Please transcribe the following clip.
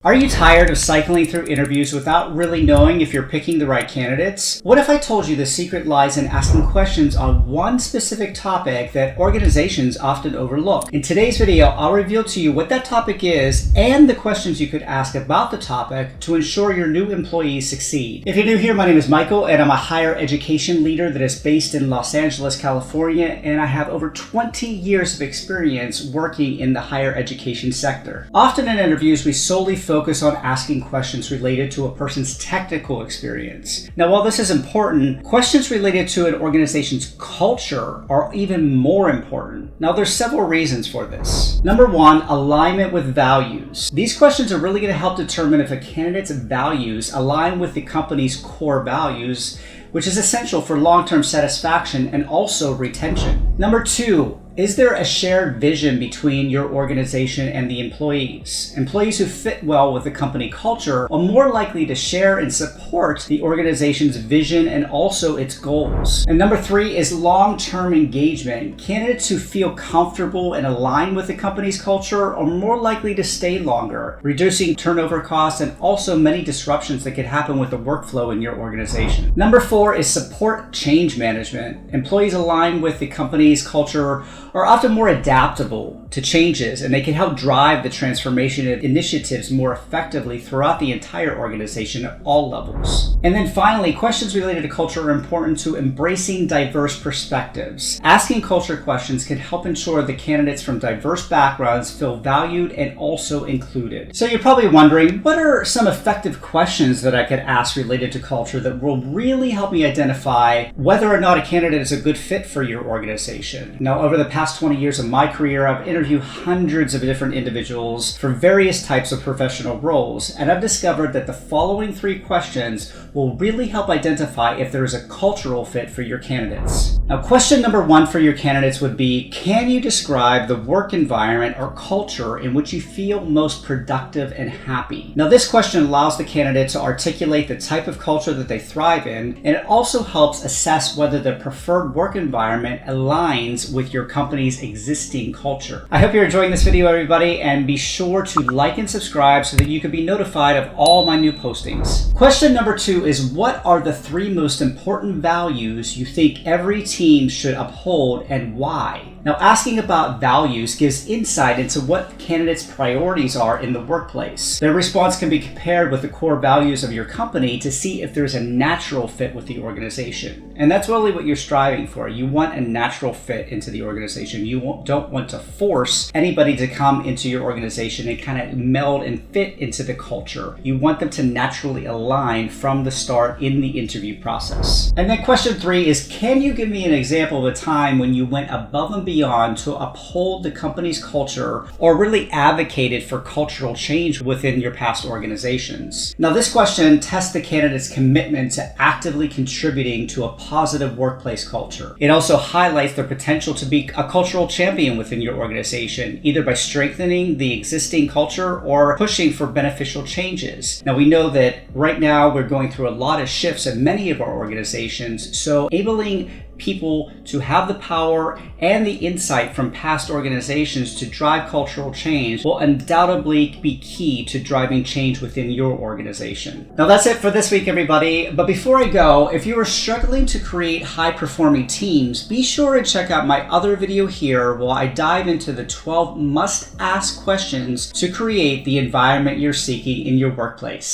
Are you tired of cycling through interviews without really knowing if you're picking the right candidates? What if I told you the secret lies in asking questions on one specific topic that organizations often overlook? In today's video, I'll reveal to you what that topic is and the questions you could ask about the topic to ensure your new employees succeed. If you're new here, my name is Michael and I'm a higher education leader that is based in Los Angeles, California, and I have over 20 years of experience working in the higher education sector. Often in interviews, we solely focus on asking questions related to a person's technical experience. Now, while this is important, questions related to an organization's culture are even more important. Now, there's several reasons for this. Number one, alignment with values. These questions are really going to help determine if a candidate's values align with the company's core values, which is essential for long-term satisfaction and also retention. Number two, is there a shared vision between your organization and the employees? Employees who fit well with the company culture are more likely to share and support the organization's vision and also its goals. And number three is long-term engagement. Candidates who feel comfortable and aligned with the company's culture are more likely to stay longer, reducing turnover costs and also many disruptions that could happen with the workflow in your organization. Number four is support change management. Employees aligned with the company's culture are often more adaptable to changes, and they can help drive the transformation initiatives more effectively throughout the entire organization at all levels. And then finally, questions related to culture are important to embracing diverse perspectives. Asking culture questions can help ensure the candidates from diverse backgrounds feel valued and also included. So you're probably wondering, what are some effective questions that I could ask related to culture that will really help me identify whether or not a candidate is a good fit for your organization? Now, over the past 20 years of my career, I've interviewed hundreds of different individuals for various types of professional roles, and I've discovered that the following three questions will really help identify if there is a cultural fit for your candidates. Now, question number one for your candidates would be, can you describe the work environment or culture in which you feel most productive and happy? Now, this question allows the candidate to articulate the type of culture that they thrive in, and it also helps assess whether the preferred work environment aligns with your company's existing culture. I hope you're enjoying this video, everybody, and be sure to like and subscribe so that you can be notified of all my new postings. Question number two is, what are the three most important values you think every team should uphold and why? Now, asking about values gives insight into what candidates' priorities are in the workplace. Their response can be compared with the core values of your company to see if there's a natural fit with the organization. And that's really what you're striving for. You want a natural fit into the organization. You don't want to force anybody to come into your organization and kind of meld and fit into the culture. You want them to naturally align from the start in the interview process. And then question three is, can you give me an example of a time when you went above and beyond to uphold the company's culture or really advocated for cultural change within your past organizations? Now, this question tests the candidate's commitment to actively contributing to a positive workplace culture. It also highlights their potential to be a cultural champion within your organization, either by strengthening the existing culture or pushing for beneficial changes. Now, we know that right now we're going through a lot of shifts in many of our organizations, so enabling people to have the power and the insight from past organizations to drive cultural change will undoubtedly be key to driving change within your organization. Now, that's it for this week, everybody. But before I go, if you are struggling to create high-performing teams, be sure to check out my other video here while I dive into the 12 must-ask questions to create the environment you're seeking in your workplace.